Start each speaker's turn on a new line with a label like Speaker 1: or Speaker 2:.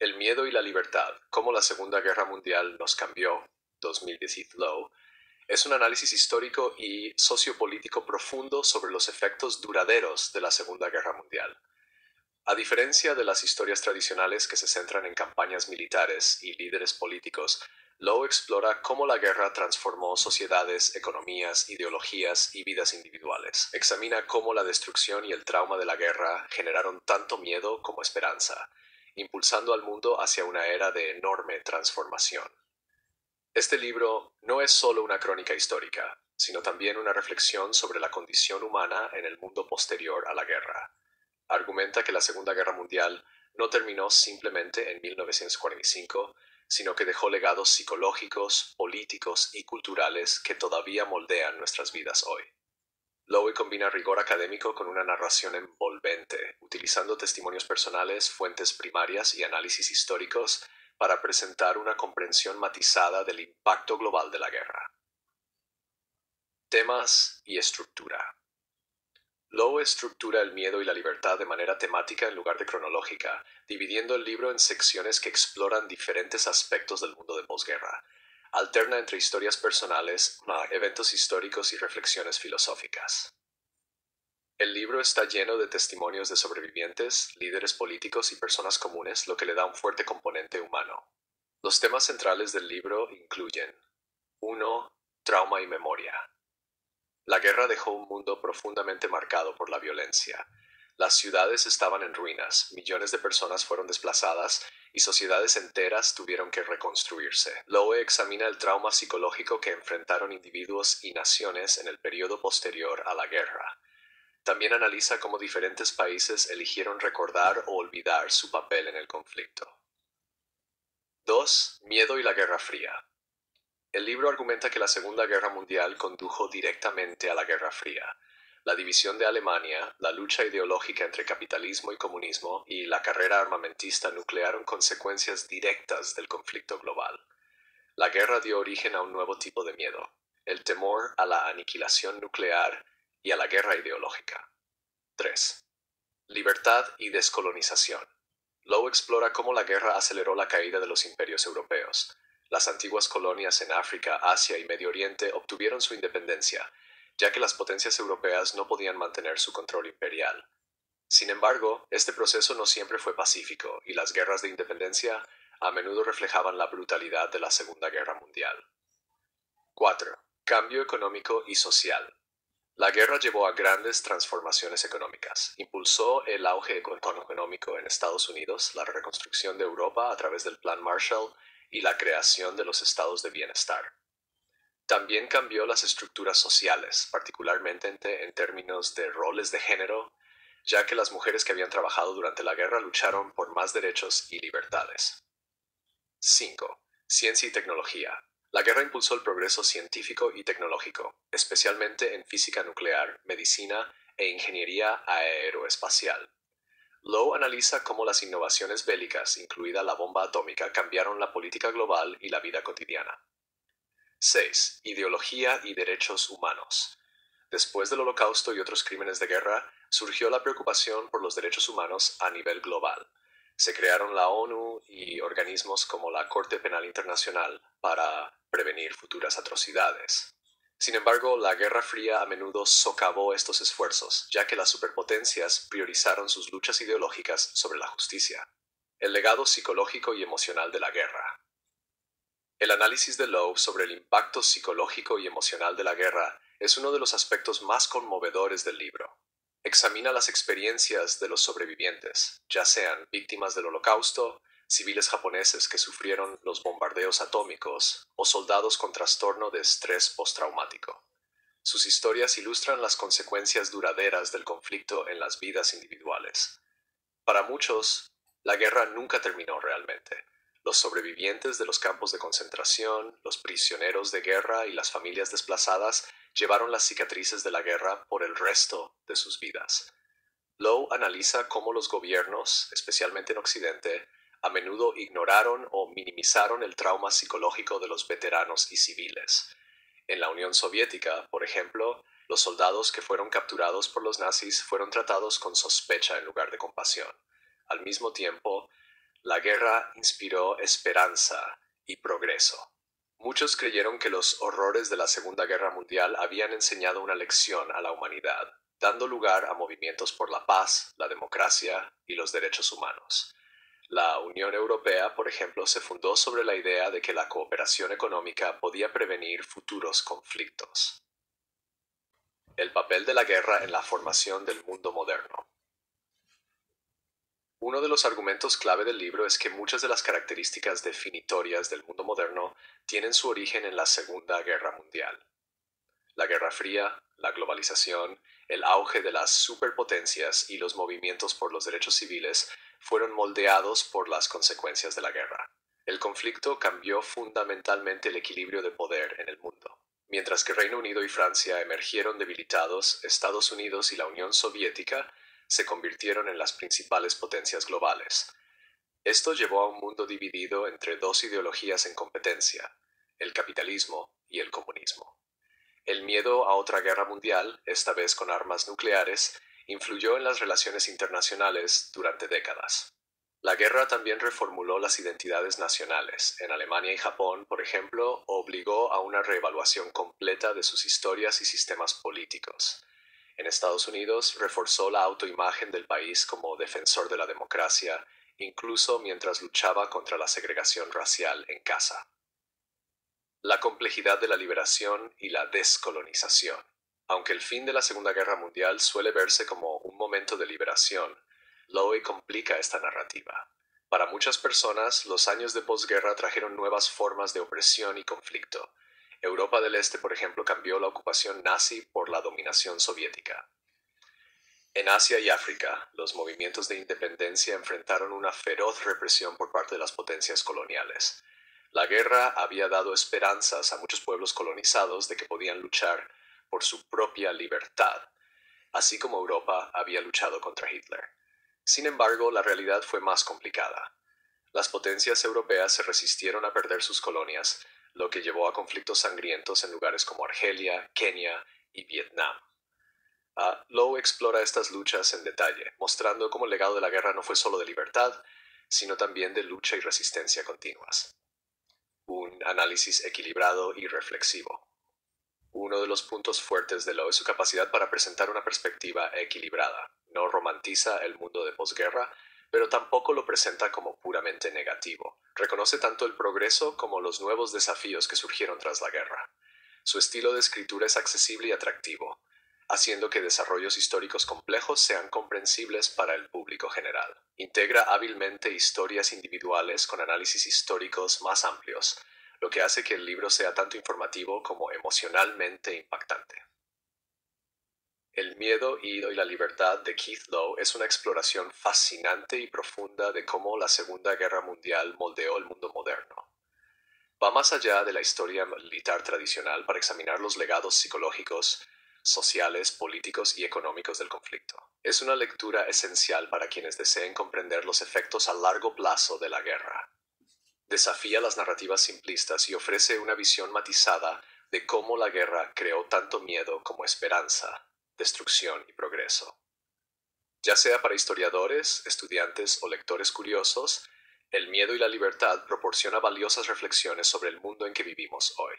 Speaker 1: El miedo y la libertad, cómo la Segunda Guerra Mundial nos cambió, 2010 Lowe, es un análisis histórico y sociopolítico profundo sobre los efectos duraderos de la Segunda Guerra Mundial. A diferencia de las historias tradicionales que se centran en campañas militares y líderes políticos, Lowe explora cómo la guerra transformó sociedades, economías, ideologías y vidas individuales. Examina cómo la destrucción y el trauma de la guerra generaron tanto miedo como esperanza, impulsando al mundo hacia una era de enorme transformación. Este libro no es solo una crónica histórica, sino también una reflexión sobre la condición humana en el mundo posterior a la guerra. Argumenta que la Segunda Guerra Mundial no terminó simplemente en 1945, sino que dejó legados psicológicos, políticos y culturales que todavía moldean nuestras vidas hoy. Lowe combina rigor académico con una narración envolvente, utilizando testimonios personales, fuentes primarias y análisis históricos para presentar una comprensión matizada del impacto global de la guerra. Temas y estructura. Lowe estructura el miedo y la libertad de manera temática en lugar de cronológica, dividiendo el libro en secciones que exploran diferentes aspectos del mundo de posguerra. Alterna entre historias personales, eventos históricos y reflexiones filosóficas. El libro está lleno de testimonios de sobrevivientes, líderes políticos y personas comunes, lo que le da un fuerte componente humano. Los temas centrales del libro incluyen 1. Trauma y memoria. La guerra dejó un mundo profundamente marcado por la violencia. Las ciudades estaban en ruinas, millones de personas fueron desplazadas y sociedades enteras tuvieron que reconstruirse. Lowe examina el trauma psicológico que enfrentaron individuos y naciones en el periodo posterior a la guerra. También analiza cómo diferentes países eligieron recordar o olvidar su papel en el conflicto. 2. Miedo y la Guerra Fría. El libro argumenta que la Segunda Guerra Mundial condujo directamente a la Guerra Fría. La división de Alemania, la lucha ideológica entre capitalismo y comunismo y la carrera armamentista nuclearon consecuencias directas del conflicto global. La guerra dio origen a un nuevo tipo de miedo, el temor a la aniquilación nuclear y a la guerra ideológica. 3. Libertad y descolonización. Lowe explora cómo la guerra aceleró la caída de los imperios europeos. Las antiguas colonias en África, Asia y Medio Oriente obtuvieron su independencia, ya que las potencias europeas no podían mantener su control imperial. Sin embargo, este proceso no siempre fue pacífico, y las guerras de independencia a menudo reflejaban la brutalidad de la Segunda Guerra Mundial. 4. Cambio económico y social. La guerra llevó a grandes transformaciones económicas. Impulsó el auge económico en Estados Unidos, la reconstrucción de Europa a través del Plan Marshall y la creación de los estados de bienestar. También cambió las estructuras sociales, particularmente en términos de roles de género, ya que las mujeres que habían trabajado durante la guerra lucharon por más derechos y libertades. 5. Ciencia y tecnología. La guerra impulsó el progreso científico y tecnológico, especialmente en física nuclear, medicina e ingeniería aeroespacial. Lowe analiza cómo las innovaciones bélicas, incluida la bomba atómica, cambiaron la política global y la vida cotidiana. 6. Ideología y derechos humanos. Después del Holocausto y otros crímenes de guerra, surgió la preocupación por los derechos humanos a nivel global. Se crearon la ONU y organismos como la Corte Penal Internacional para prevenir futuras atrocidades. Sin embargo, la Guerra Fría a menudo socavó estos esfuerzos, ya que las superpotencias priorizaron sus luchas ideológicas sobre la justicia. El legado psicológico y emocional de la guerra. El análisis de Lowe sobre el impacto psicológico y emocional de la guerra es uno de los aspectos más conmovedores del libro. Examina las experiencias de los sobrevivientes, ya sean víctimas del Holocausto, civiles japoneses que sufrieron los bombardeos atómicos o soldados con trastorno de estrés postraumático. Sus historias ilustran las consecuencias duraderas del conflicto en las vidas individuales. Para muchos, la guerra nunca terminó realmente. Los sobrevivientes de los campos de concentración, los prisioneros de guerra y las familias desplazadas llevaron las cicatrices de la guerra por el resto de sus vidas. Lowe analiza cómo los gobiernos, especialmente en Occidente, a menudo ignoraron o minimizaron el trauma psicológico de los veteranos y civiles. En la Unión Soviética, por ejemplo, los soldados que fueron capturados por los nazis fueron tratados con sospecha en lugar de compasión. Al mismo tiempo, La guerra inspiró esperanza y progreso. Muchos creyeron que los horrores de la Segunda Guerra Mundial habían enseñado una lección a la humanidad, dando lugar a movimientos por la paz, la democracia y los derechos humanos. La Unión Europea, por ejemplo, se fundó sobre la idea de que la cooperación económica podía prevenir futuros conflictos. El papel de la guerra en la formación del mundo moderno. Uno de los argumentos clave del libro es que muchas de las características definitorias del mundo moderno tienen su origen en la Segunda Guerra Mundial. La Guerra Fría, la globalización, el auge de las superpotencias y los movimientos por los derechos civiles fueron moldeados por las consecuencias de la guerra. El conflicto cambió fundamentalmente el equilibrio de poder en el mundo. Mientras que Reino Unido y Francia emergieron debilitados, Estados Unidos y la Unión Soviética se convirtieron en las principales potencias globales. Esto llevó a un mundo dividido entre dos ideologías en competencia, el capitalismo y el comunismo. El miedo a otra guerra mundial, esta vez con armas nucleares, influyó en las relaciones internacionales durante décadas. La guerra también reformuló las identidades nacionales. En Alemania y Japón, por ejemplo, obligó a una reevaluación completa de sus historias y sistemas políticos. En Estados Unidos, reforzó la autoimagen del país como defensor de la democracia, incluso mientras luchaba contra la segregación racial en casa. La complejidad de la liberación y la descolonización. Aunque el fin de la Segunda Guerra Mundial suele verse como un momento de liberación, Lowe complica esta narrativa. Para muchas personas, los años de posguerra trajeron nuevas formas de opresión y conflicto. Europa del Este, por ejemplo, cambió la ocupación nazi por la dominación soviética. En Asia y África, los movimientos de independencia enfrentaron una feroz represión por parte de las potencias coloniales. La guerra había dado esperanzas a muchos pueblos colonizados de que podían luchar por su propia libertad, así como Europa había luchado contra Hitler. Sin embargo, la realidad fue más complicada. Las potencias europeas se resistieron a perder sus colonias, lo que llevó a conflictos sangrientos en lugares como Argelia, Kenia y Vietnam. Lowe explora estas luchas en detalle, mostrando cómo el legado de la guerra no fue solo de libertad, sino también de lucha y resistencia continuas. Un análisis equilibrado y reflexivo. Uno de los puntos fuertes de Lowe es su capacidad para presentar una perspectiva equilibrada. No romantiza el mundo de posguerra, pero tampoco lo presenta como puramente negativo. Reconoce tanto el progreso como los nuevos desafíos que surgieron tras la guerra. Su estilo de escritura es accesible y atractivo, haciendo que desarrollos históricos complejos sean comprensibles para el público general. Integra hábilmente historias individuales con análisis históricos más amplios, lo que hace que el libro sea tanto informativo como emocionalmente impactante. El miedo y la libertad de Keith Lowe es una exploración fascinante y profunda de cómo la Segunda Guerra Mundial moldeó el mundo moderno. Va más allá de la historia militar tradicional para examinar los legados psicológicos, sociales, políticos y económicos del conflicto. Es una lectura esencial para quienes deseen comprender los efectos a largo plazo de la guerra. Desafía las narrativas simplistas y ofrece una visión matizada de cómo la guerra creó tanto miedo como esperanza, destrucción y progreso. Ya sea para historiadores, estudiantes o lectores curiosos, El miedo y la libertad proporciona valiosas reflexiones sobre el mundo en que vivimos hoy.